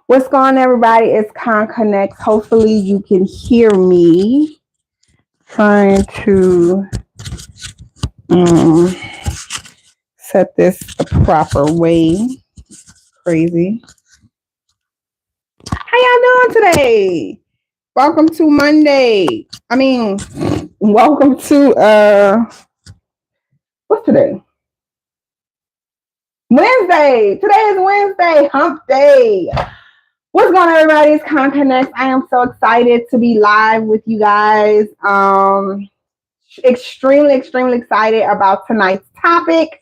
What's going on, everybody? It's Conconnects. Hopefully, you can hear me. Trying to um, set this the proper way. Crazy. How y'all doing today? Welcome to Monday. Welcome to what's today? Wednesday. Today is Wednesday. Hump day. What's going on, everybody? It's Conconnects. I am so excited to be live with you guys. Extremely excited about tonight's topic.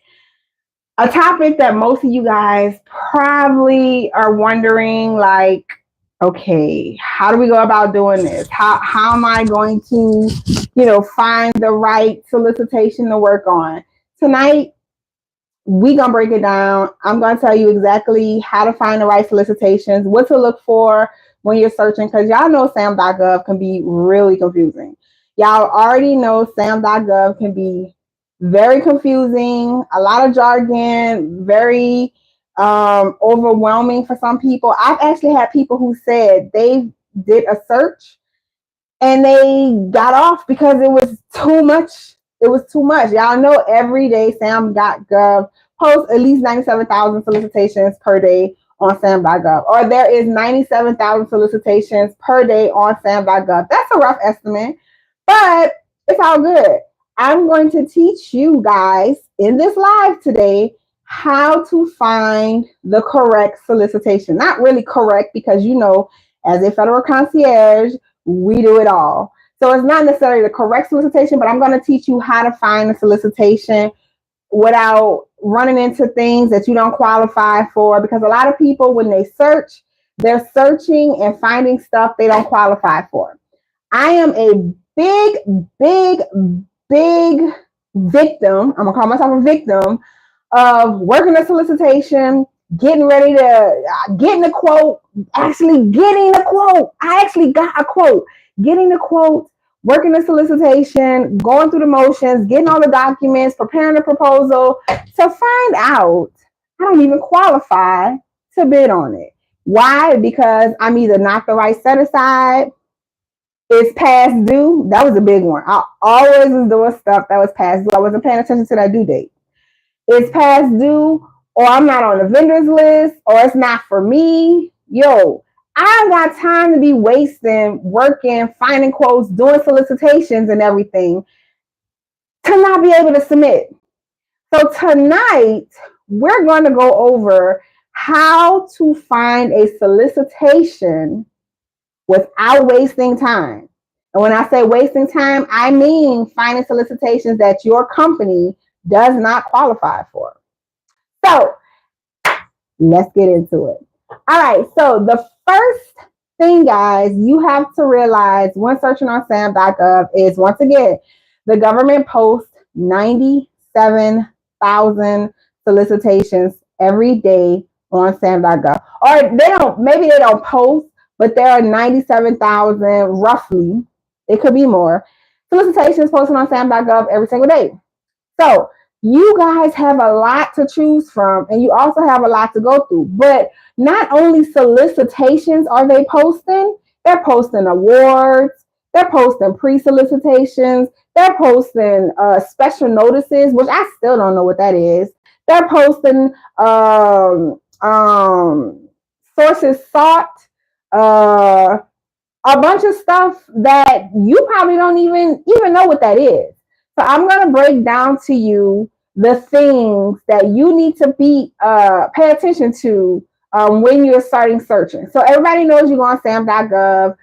A topic that most of you guys probably are wondering, like, okay, how do we go about doing this? How am I going to, find the right solicitation to work on? Tonight, we gonna break it down. I'm gonna tell you exactly how to find the right solicitations, what to look for when you're searching, because y'all know SAM.gov can be really confusing. Y'all already know SAM.gov can be very confusing, a lot of jargon, very overwhelming for some people. I've actually had people who said they did a search and they got off because it was too much. It was too much. Y'all know every day SAM.gov posts at least 97,000 solicitations per day on SAM.gov, or there is 97,000 solicitations per day on SAM.gov. That's a rough estimate, but it's all good. I'm going to teach you guys in this live today how to find the correct solicitation. Not really correct, because as a federal concierge, we do it all. So it's not necessarily the correct solicitation, but I'm going to teach you how to find a solicitation without running into things that you don't qualify for. Because a lot of people, when they search, they're searching and finding stuff they don't qualify for. I am a big victim. I'm going to call myself a victim of working a solicitation, getting ready to getting a quote, actually getting a quote. I actually got a quote, getting a quote, working a solicitation, going through the motions, getting all the documents, preparing a proposal, to find out I don't even qualify to bid on it. Why? Because I'm either not the right set aside, it's past due. That was a big one. I always was doing stuff that was past due. I wasn't paying attention to that due date. It's past due, or I'm not on the vendors list, or it's not for me. Yo, I got time to be wasting, working, finding quotes, doing solicitations and everything to not be able to submit. So tonight, we're going to go over how to find a solicitation without wasting time. And when I say wasting time, I mean finding solicitations that your company does not qualify for. So let's get into it. All right. So the first thing, guys, you have to realize when searching on SAM.gov is, once again, the government posts 97,000 solicitations every day on SAM.gov. Or maybe they don't post, but there are 97,000 roughly. It could be more solicitations posted on SAM.gov every single day. So you guys have a lot to choose from, and you also have a lot to go through. But not only solicitations are they posting, they're posting awards, they're posting pre-solicitations, they're posting special notices, which I still don't know what that is. They're posting sources sought, a bunch of stuff that you probably don't even know what that is. So I'm going to break down to you the things that you need to pay attention to when you're starting searching. So everybody knows you go on SAM.gov.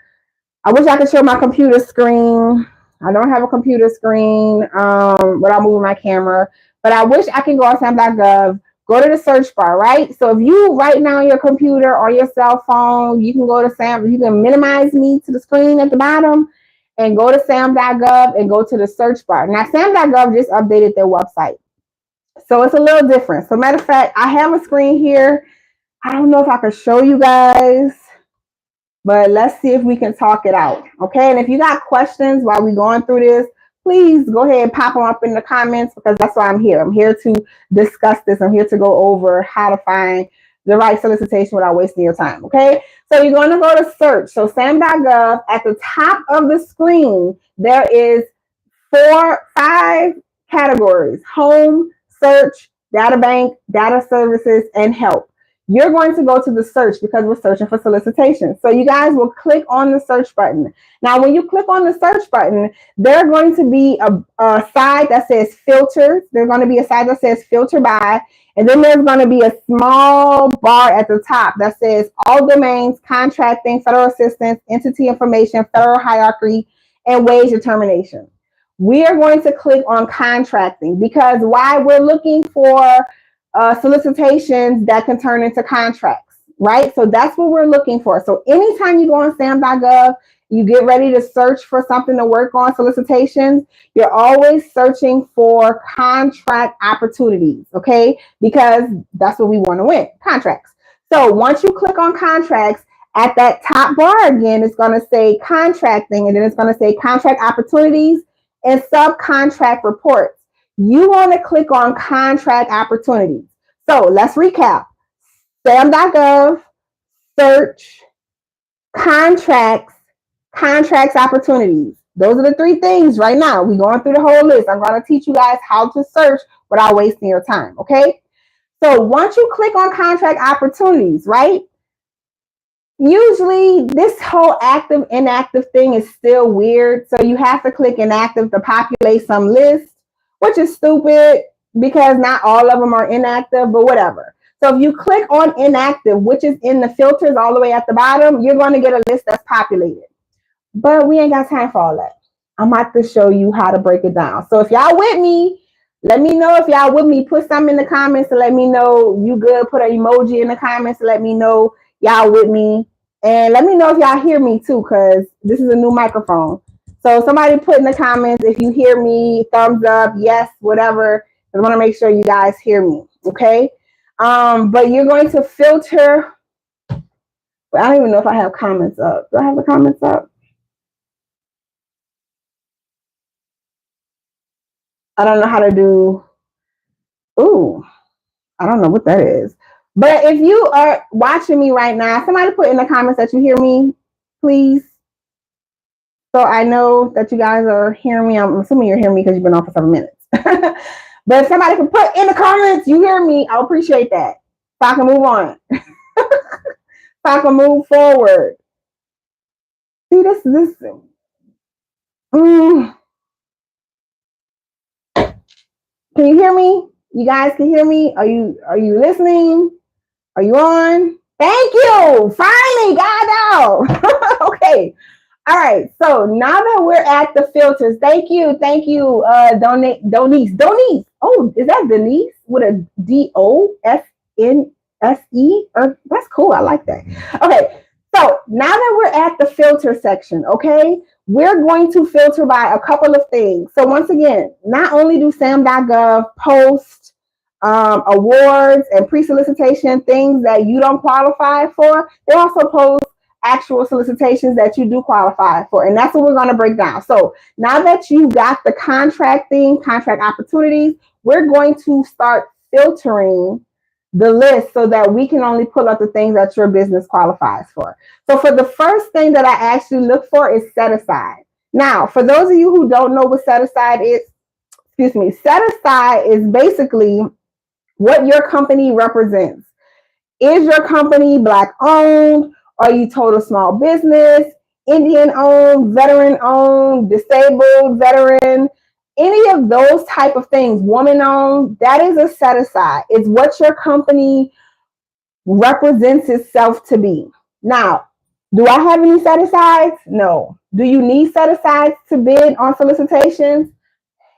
I wish I could show my computer screen. I don't have a computer screen without moving my camera, but I wish I could go on SAM.gov, go to the search bar, right? So if you right now on your computer or your cell phone, you can go to SAM, you can minimize me to the screen at the bottom and go to SAM.gov and go to the search bar. Now, SAM.gov just updated their website, so it's a little different. So matter of fact, I have a screen here. I don't know if I can show you guys, but let's see if we can talk it out. Okay. And if you got questions while we're going through this, please go ahead and pop them up in the comments, because that's why I'm here. I'm here to discuss this. I'm here to go over how to find the right solicitation without wasting your time, okay? So you're going to go to search. So SAM.gov, at the top of the screen, there is 5 categories: home, search, data bank, data services, and help. You're going to go to the search because we're searching for solicitation. So you guys will click on the search button. Now, when you click on the search button, there's going to be a side that says filters. There's going to be a side that says filter by, and then there's going to be a small bar at the top that says all domains, contracting, federal assistance, entity information, federal hierarchy, and wage determination. We are going to click on contracting because why? We're looking for solicitations that can turn into contracts, right? So that's what we're looking for. So anytime you go on SAM.gov, you get ready to search for something to work on, solicitations, you're always searching for contract opportunities, okay? Because that's what we want to win, contracts. So once you click on contracts, at that top bar again, it's going to say contracting, and then it's going to say contract opportunities and subcontract reports. You want to click on contract opportunities. So let's recap. SAM.gov, search, contracts, contracts opportunities. Those are the 3 things right now. We're going through the whole list. I'm going to teach you guys how to search without wasting your time, okay? So once you click on contract opportunities, right? Usually this whole active, inactive thing is still weird. So you have to click inactive to populate some list, which is stupid because not all of them are inactive, but whatever. So if you click on inactive, which is in the filters all the way at the bottom, you're going to get a list that's populated. But we ain't got time for all that. I'm about to show you how to break it down. So if y'all with me, let me know if y'all with me. Put something in the comments to let me know you good. Put an emoji in the comments to let me know y'all with me. And let me know if y'all hear me too, because this is a new microphone. So somebody put in the comments if you hear me, thumbs up, yes, whatever. I want to make sure you guys hear me, okay? But you're going to filter. I don't even know if I have comments up. Do I have the comments up? I don't know how to do. Ooh, I don't know what that is. But if you are watching me right now, somebody put in the comments that you hear me, please. So I know that you guys are hearing me. I'm assuming you're hearing me because you've been on for 7 minutes. But if somebody can put in the comments, you hear me, I'll appreciate that. So I can move on. So I can move forward. See, this. Can you hear me? You guys can hear me? Are you listening? Are you on? Thank you. Finally got out. Okay. All right. So now that we're at the filters, thank you. Donise. Oh, is that Denise with a DOSNSE? That's cool. I like that. Okay. So now that we're at the filter section, okay, we're going to filter by a couple of things. So once again, not only do SAM.gov post awards and pre-solicitation things that you don't qualify for, they also post actual solicitations that you do qualify for. And that's what we're going to break down. So now that you got the contract opportunities, we're going to start filtering the list so that we can only pull up the things that your business qualifies for. So for the first thing that I actually look for is set aside. Now, for those of you who don't know what set aside is, set aside is basically what your company represents. Is your company Black owned? Are you total small business? Indian owned, veteran owned, disabled, veteran? Any of those type of things, woman owned, that is a set aside. It's what your company represents itself to be. Now, do I have any set asides? No. Do you need set asides to bid on solicitations?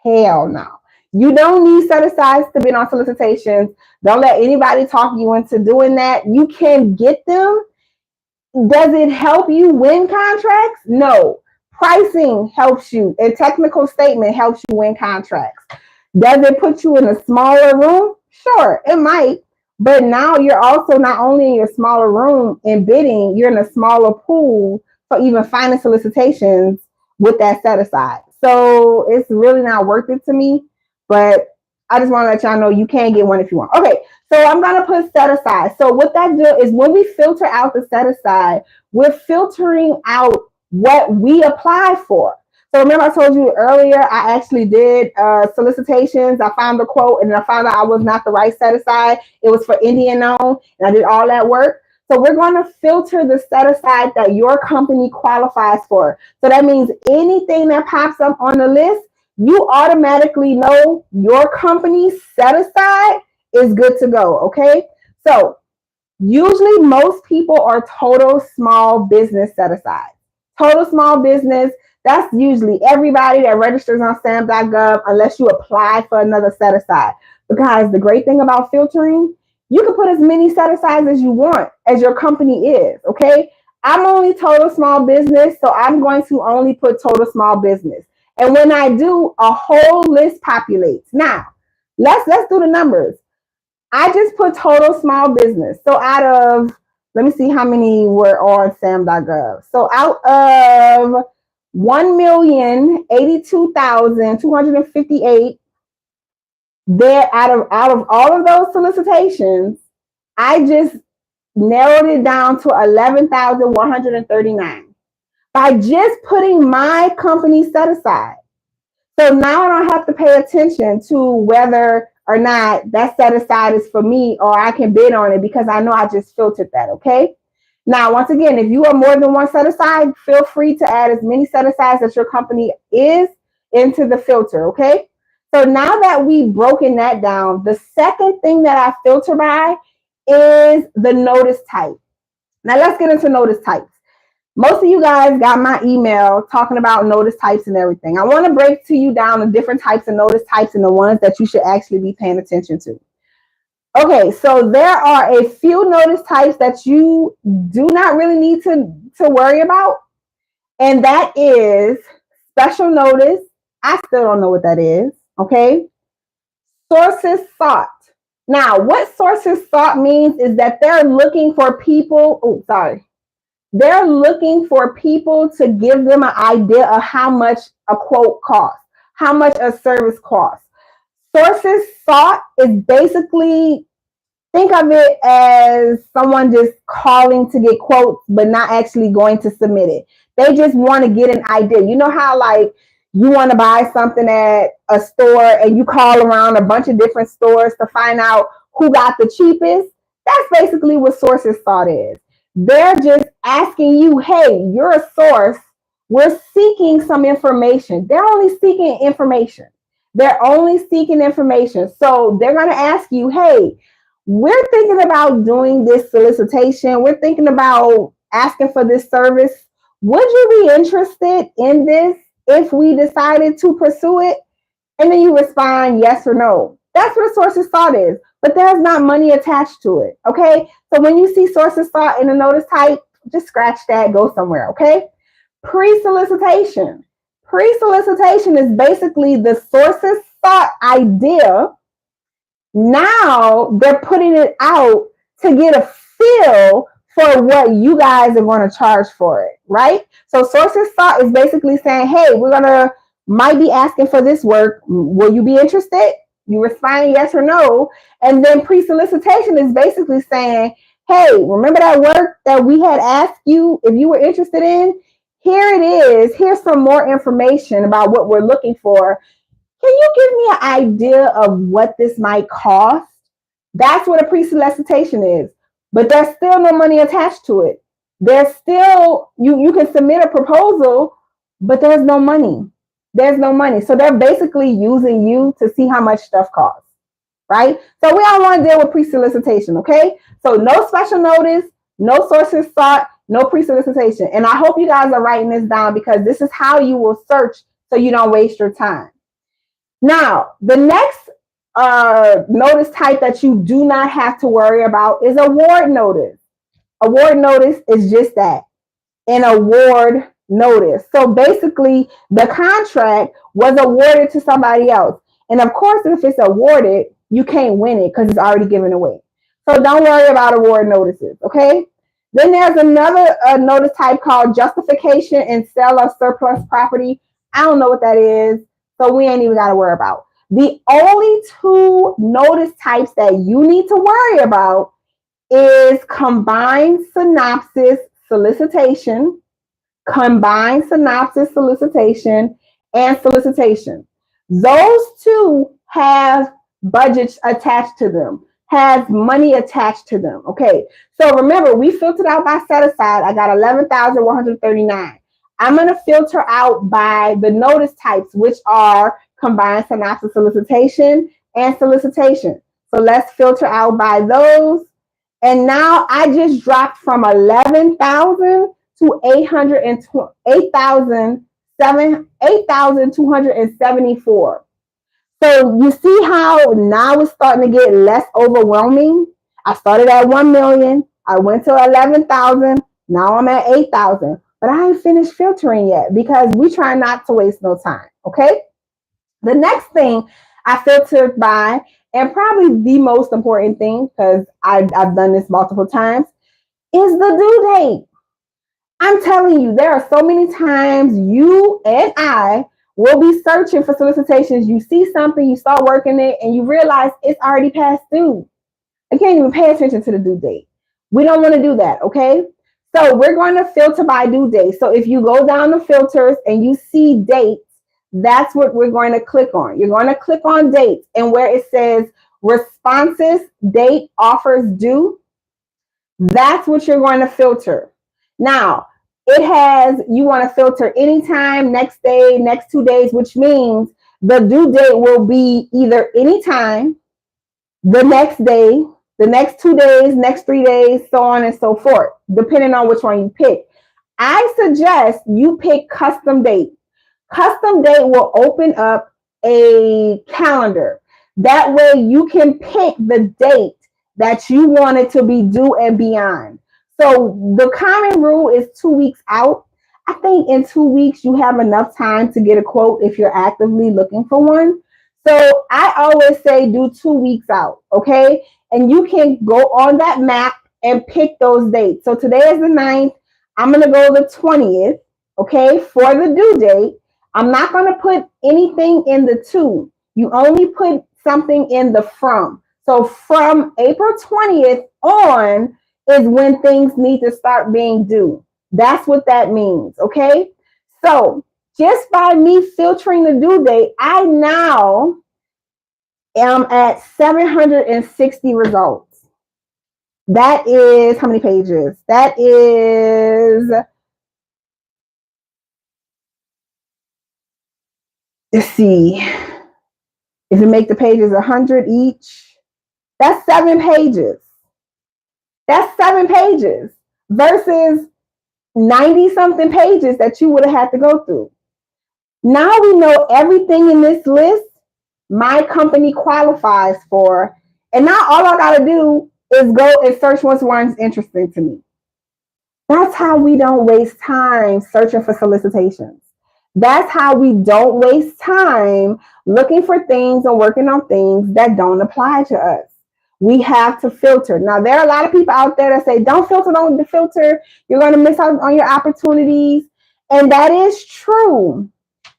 Hell no. You don't need set asides to bid on solicitations. Don't let anybody talk you into doing that. You can get them. Does it help you win contracts? No. Pricing helps you. A technical statement helps you win contracts. Does it put you in a smaller room? Sure, it might. But now you're also not only in your smaller room in bidding, you're in a smaller pool for even finding solicitations with that set aside. So it's really not worth it to me. But I just want to let y'all know you can get one if you want. Okay, so I'm going to put set aside. So what that do is when we filter out the set aside, we're filtering out what we apply for. So remember I told you earlier, I actually did solicitations. I found the quote and I found out I was not the right set aside. It was for Indian owned and I did all that work. So we're going to filter the set aside that your company qualifies for. So that means anything that pops up on the list, you automatically know your company's set aside is good to go. Okay. So usually most people are total small business set aside. Total small business, that's usually everybody that registers on SAM.gov unless you apply for another set aside. Because the great thing about filtering, you can put as many set asides as you want as your company is, okay? I'm only total small business, so I'm going to only put total small business. And when I do, a whole list populates. Now, let's do the numbers. I just put total small business. So out of, let me see how many were on SAM.gov. So out of 1,082,258, there out of all of those solicitations, I just narrowed it down to 11,139 by just putting my company set aside. So now I don't have to pay attention to whether or not that set aside is for me or I can bid on it because I know I just filtered that, okay? Now, once again, if you are more than one set aside, feel free to add as many set asides as your company is into the filter, okay? So now that we've broken that down, the second thing that I filter by is the notice type. Now let's get into notice types. Most of you guys got my email talking about notice types and everything. I want to break to you down the different types of notice types and the ones that you should actually be paying attention to. Okay, so there are a few notice types that you do not really need to worry about. And that is special notice. I still don't know what that is. Okay. Sources sought. Now, what sources sought means is that they're looking for people. They're looking for people to give them an idea of how much a quote costs, how much a service costs. Sources sought is basically, think of it as someone just calling to get quotes, but not actually going to submit it. They just want to get an idea. You know how like you want to buy something at a store and you call around a bunch of different stores to find out who got the cheapest? That's basically what sources sought is. They're just asking you, hey, you're a source. We're seeking some information. They're only seeking information. They're only seeking information. So they're going to ask you, hey, we're thinking about doing this solicitation. We're thinking about asking for this service. Would you be interested in this if we decided to pursue it? And then you respond yes or no. That's what a sources sought is. But there's not money attached to it, okay? So when you see sources sought in a notice type, just scratch that, go somewhere, okay? Pre-solicitation. Pre-solicitation is basically the sources sought idea. Now they're putting it out to get a feel for what you guys are going to charge for it, right? So sources sought is basically saying, hey, might be asking for this work. Will you be interested? You respond yes or no. And then pre-solicitation is basically saying, hey, remember that work that we had asked you if you were interested in? Here it is. Here's some more information about what we're looking for. Can you give me an idea of what this might cost? That's what a pre-solicitation is. But there's still no money attached to it. There's still, you can submit a proposal, but there's no money. There's no money. So they're basically using you to see how much stuff costs, right? So we don't want to deal with pre-solicitation, okay? So no special notice, no sources sought, no pre-solicitation. And I hope you guys are writing this down because this is how you will search so you don't waste your time. Now, the next notice type that you do not have to worry about is award notice. Award notice is just that, an award notice. So basically, the contract was awarded to somebody else. And of course, if it's awarded, you can't win it because it's already given away. So don't worry about award notices, okay? Then there's another notice type called justification and sale of surplus property. I don't know what that is, so we ain't even got to worry about. The only two notice types that you need to worry about is combined synopsis solicitation, combined synopsis solicitation, and solicitation. Those two have budgets attached to them, has money attached to them. Okay, so remember, we filtered out by set aside. I got 11,139. I'm going to filter out by the notice types, which are combined synopsis solicitation and solicitation. So let's filter out by those. And now I just dropped from 11,000 to 8,274. So you see how now it's starting to get less overwhelming. I started at 1 million. I went to 11,000. Now I'm at 8,000. But I ain't finished filtering yet because we try not to waste no time. Okay. The next thing I filtered by, and probably the most important thing, because I've done this multiple times, is the due date. I'm telling you, there are so many times you and I will be searching for solicitations. You see something, you start working it, and you realize it's already past due. I can't even pay attention to the due date. We don't want to do that, okay? So we're going to filter by due date. So if you go down the filters and you see dates, that's what we're going to click on. You're going to click on dates, and where it says responses, date, offers due, that's what you're going to filter. Now, it has, you want to filter anytime, next day, next 2 days, which means the due date will be either anytime, the next day, the next 2 days, next 3 days, so on and so forth, depending on which one you pick. I suggest you pick custom date. Custom date will open up a calendar. That way you can pick the date that you want it to be due and beyond. So the common rule is 2 weeks out. I think in 2 weeks you have enough time to get a quote if you're actively looking for one. So I always say do 2 weeks out, okay? And you can go on that map and pick those dates. So today is the 9th. I'm going to go the 20th, okay, for the due date. I'm not going to put anything in the to. You only put something in the from. So from April 20th on is when things need to start being due. That's what that means, okay? So just by me filtering the due date, I now am at 760 results. That is how many pages? That is, let's see, if you make the pages 100 each, that's 7 pages. That's 7 pages versus 90 something pages that you would have had to go through. Now we know everything in this list my company qualifies for. And now all I got to do is go and search which one's interesting to me. That's how we don't waste time searching for solicitations. That's how we don't waste time looking for things and working on things that don't apply to us. We have to filter. Now, there are a lot of people out there that say, don't filter, don't filter. You're going to miss out on your opportunities. And that is true.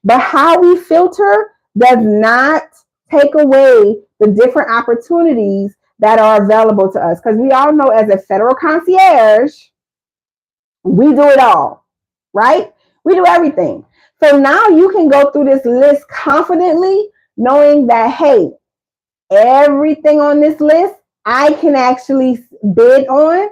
But how we filter does not take away the different opportunities that are available to us. Because we all know as a federal concierge, we do it all, right? We do everything. So now you can go through this list confidently, knowing that, hey, everything on this list I can actually bid on.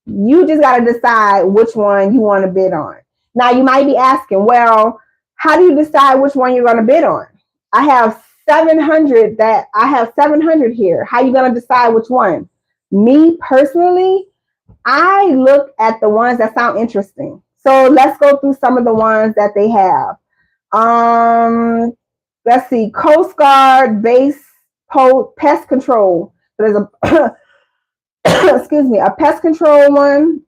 You just got to decide which one you want to bid on. Now you might be asking, well, how do you decide which one you're going to bid on? I have 700 here. How are you going to decide which one? Me personally, I look at the ones that sound interesting. So let's go through some of the ones that they have. Let's see, Coast Guard base pest control. So there's a excuse me, a pest control one.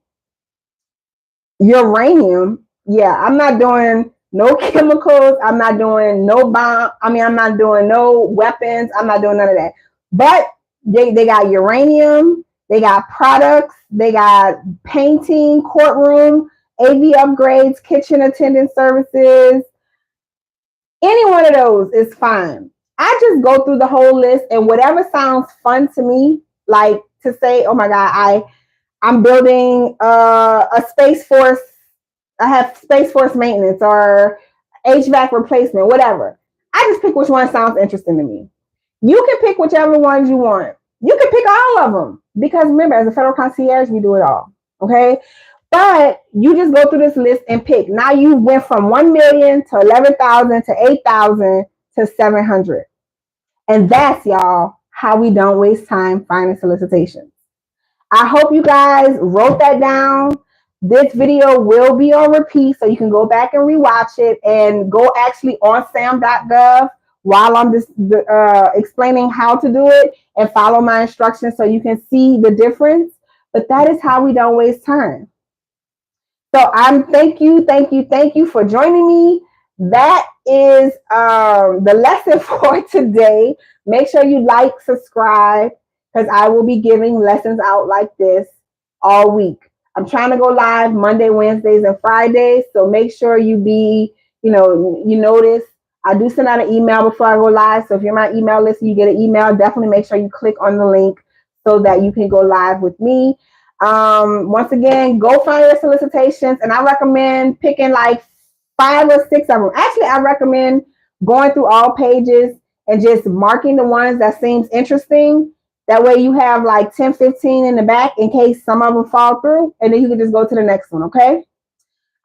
Uranium. Yeah, I'm not doing no chemicals. I'm not doing no bomb. I'm not doing no weapons. I'm not doing none of that. But they got uranium. They got products. They got painting, courtroom, AV upgrades, kitchen attendant services. Any one of those is fine. I just go through the whole list, and whatever sounds fun to me, like to say, oh my God, I'm building a Space Force. I have Space Force maintenance or HVAC replacement, whatever. I just pick which one sounds interesting to me. You can pick whichever ones you want. You can pick all of them because remember, as a federal concierge, we do it all. Okay. But you just go through this list and pick. Now you went from 1 million to 11,000 to 8,000 to 700. And that's, y'all, how we don't waste time finding solicitations. I hope you guys wrote that down. This video will be on repeat, so you can go back and rewatch it and go actually on SAM.gov while I'm just explaining how to do it and follow my instructions so you can see the difference. But that is how we don't waste time. So thank you for joining me. That is the lesson for today. Make sure you like, subscribe, because I will be giving lessons out like this all week. I'm trying to go live Monday, Wednesdays, and Fridays. So make sure you notice. I do send out an email before I go live. So if you're my email list and you get an email, definitely make sure you click on the link so that you can go live with me. Once again, go find your solicitations, and I recommend picking like 5 or 6 of them. Actually, I recommend going through all pages and just marking the ones that seems interesting. That way you have like 10, 15 in the back in case some of them fall through, and then you can just go to the next one, okay?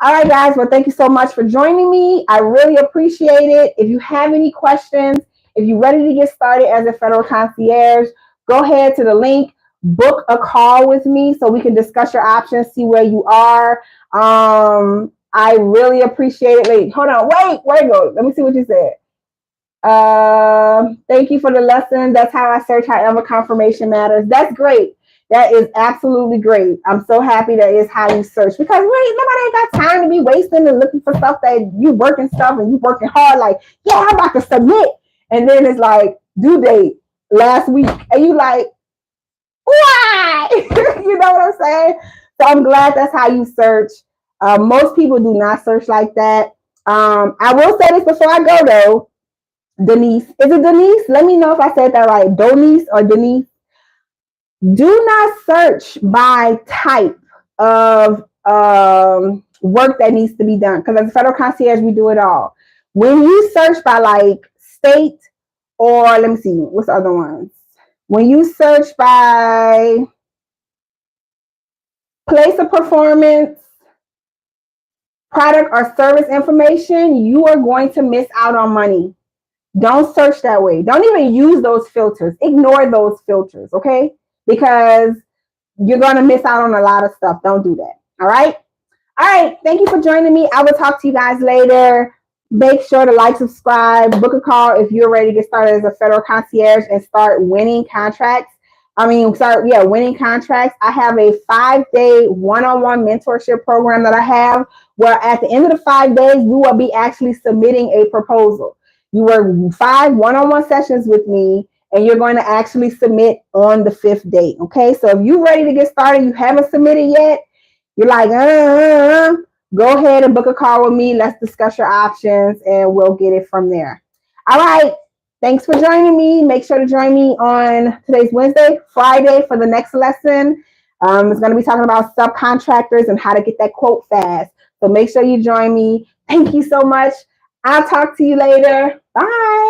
All right, guys. Well, thank you so much for joining me. I really appreciate it. If you have any questions, if you're ready to get started as a federal concierge, go ahead to the link, book a call with me so we can discuss your options, see where you are. I really appreciate it. Wait, hold on. Where go? Let me see what you said. Thank you for the lesson. That's how I search, however confirmation matters. That's great. That is absolutely great. I'm so happy that is how you search because really nobody ain't got time to be wasting and looking for stuff that you working stuff and you working hard. Like, yeah, I'm about to submit. And then it's like due date last week. And you like, why? You know what I'm saying? So I'm glad that's how you search. Most people do not search like that. I will say this before I go though. Denise. Is it Denise? Let me know if I said that right. Donise or Denise. Do not search by type of work that needs to be done. Because as a federal concierge, we do it all. When you search by like state or let me see, what's the other ones? When you search by place of performance, product or service information, you are going to miss out on money. Don't search that way. Don't even use those filters. Ignore those filters, okay? Because you're going to miss out on a lot of stuff. Don't do that. All right? All right. Thank you for joining me. I will talk to you guys later. Make sure to like, subscribe, book a call if you're ready to get started as a federal concierge and start winning contracts. Winning contracts. I have a 5-day one-on-one mentorship program that I have where at the end of the 5 days, you will be actually submitting a proposal. You work 5 one-on-one sessions with me, and you're going to actually submit on the 5th day. Okay, so if you're ready to get started, you haven't submitted yet, you're like, go ahead and book a call with me. Let's discuss your options, and we'll get it from there. All right. Thanks for joining me. Make sure to join me on today's Wednesday, Friday for the next lesson. It's going to be talking about subcontractors and how to get that quote fast. So make sure you join me. Thank you so much. I'll talk to you later. Bye.